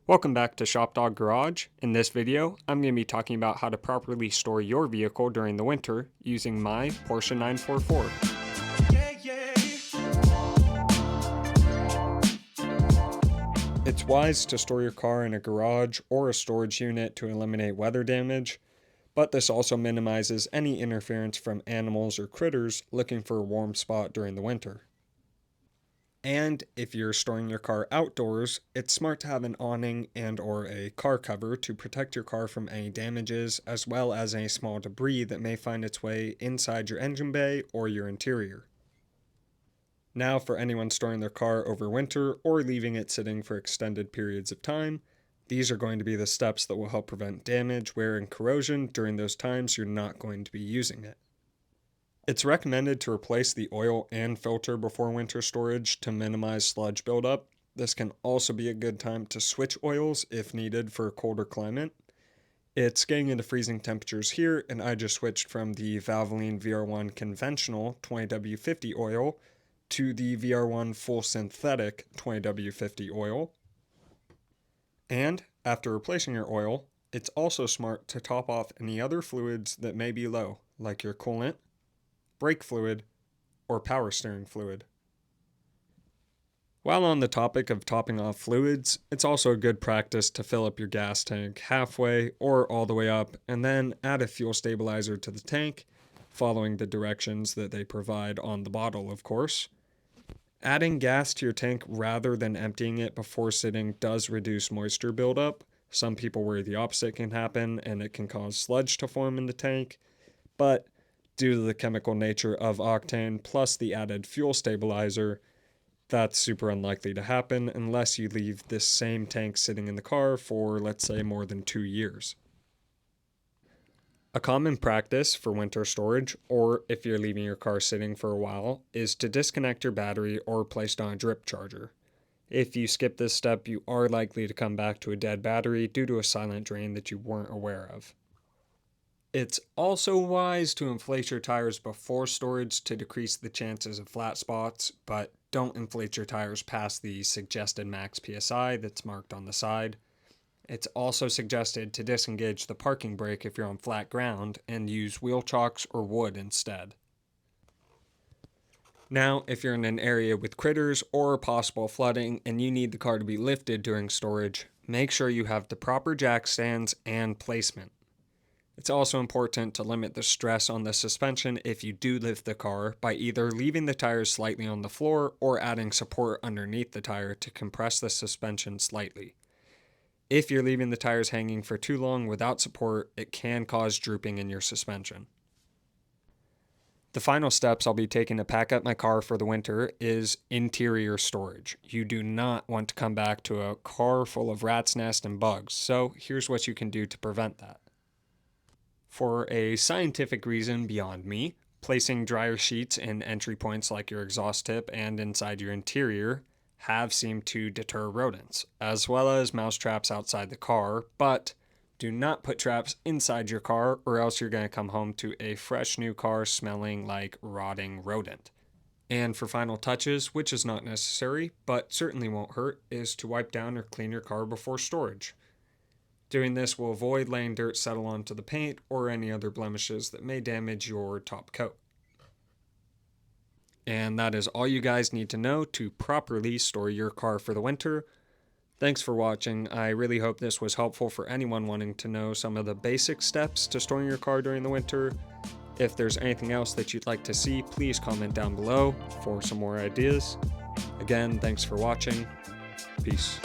Welcome back to Shop Dog Garage. In this video, I'm going to be talking about how to properly store your vehicle during the winter using my Porsche 944. It's wise to store your car in a garage or a storage unit to eliminate weather damage, but this also minimizes any interference from animals or critters looking for a warm spot during the winter. And if you're storing your car outdoors, it's smart to have an awning and or a car cover to protect your car from any damages, as well as any small debris that may find its way inside your engine bay or your interior. Now, for anyone storing their car over winter or leaving it sitting for extended periods of time, these are going to be the steps that will help prevent damage, wear, and corrosion during those times you're not going to be using it. It's recommended to replace the oil and filter before winter storage to minimize sludge buildup. This can also be a good time to switch oils if needed for a colder climate. It's getting into freezing temperatures here, and I just switched from the Valvoline VR1 conventional 20W50 oil to the VR1 full synthetic 20W50 oil. And after replacing your oil, it's also smart to top off any other fluids that may be low, like your coolant, brake fluid, or power steering fluid. While on the topic of topping off fluids, it's also a good practice to fill up your gas tank halfway or all the way up and then add a fuel stabilizer to the tank, following the directions that they provide on the bottle, of course. Adding gas to your tank rather than emptying it before sitting does reduce moisture buildup. Some people worry the opposite can happen and it can cause sludge to form in the tank, but due to the chemical nature of octane plus the added fuel stabilizer, that's super unlikely to happen unless you leave this same tank sitting in the car for, let's say, more than 2 years. A common practice for winter storage, or if you're leaving your car sitting for a while, is to disconnect your battery or place it on a drip charger. If you skip this step, you are likely to come back to a dead battery due to a silent drain that you weren't aware of. It's also wise to inflate your tires before storage to decrease the chances of flat spots, but don't inflate your tires past the suggested max PSI that's marked on the side. It's also suggested to disengage the parking brake if you're on flat ground and use wheel chocks or wood instead. Now, if you're in an area with critters or possible flooding and you need the car to be lifted during storage, make sure you have the proper jack stands and placement. It's also important to limit the stress on the suspension if you do lift the car by either leaving the tires slightly on the floor or adding support underneath the tire to compress the suspension slightly. If you're leaving the tires hanging for too long without support, it can cause drooping in your suspension. The final steps I'll be taking to pack up my car for the winter is interior storage. You do not want to come back to a car full of rat's nest and bugs, so here's what you can do to prevent that. For a scientific reason beyond me, placing dryer sheets in entry points like your exhaust tip and inside your interior have seemed to deter rodents, as well as mouse traps outside the car, but do not put traps inside your car or else you're going to come home to a fresh new car smelling like rotting rodent. And for final touches, which is not necessary, but certainly won't hurt, is to wipe down or clean your car before storage. Doing this will avoid letting dirt settle onto the paint or any other blemishes that may damage your top coat. And that is all you guys need to know to properly store your car for the winter. Thanks for watching. I really hope this was helpful for anyone wanting to know some of the basic steps to storing your car during the winter. If there's anything else that you'd like to see, please comment down below for some more ideas. Again, thanks for watching. Peace.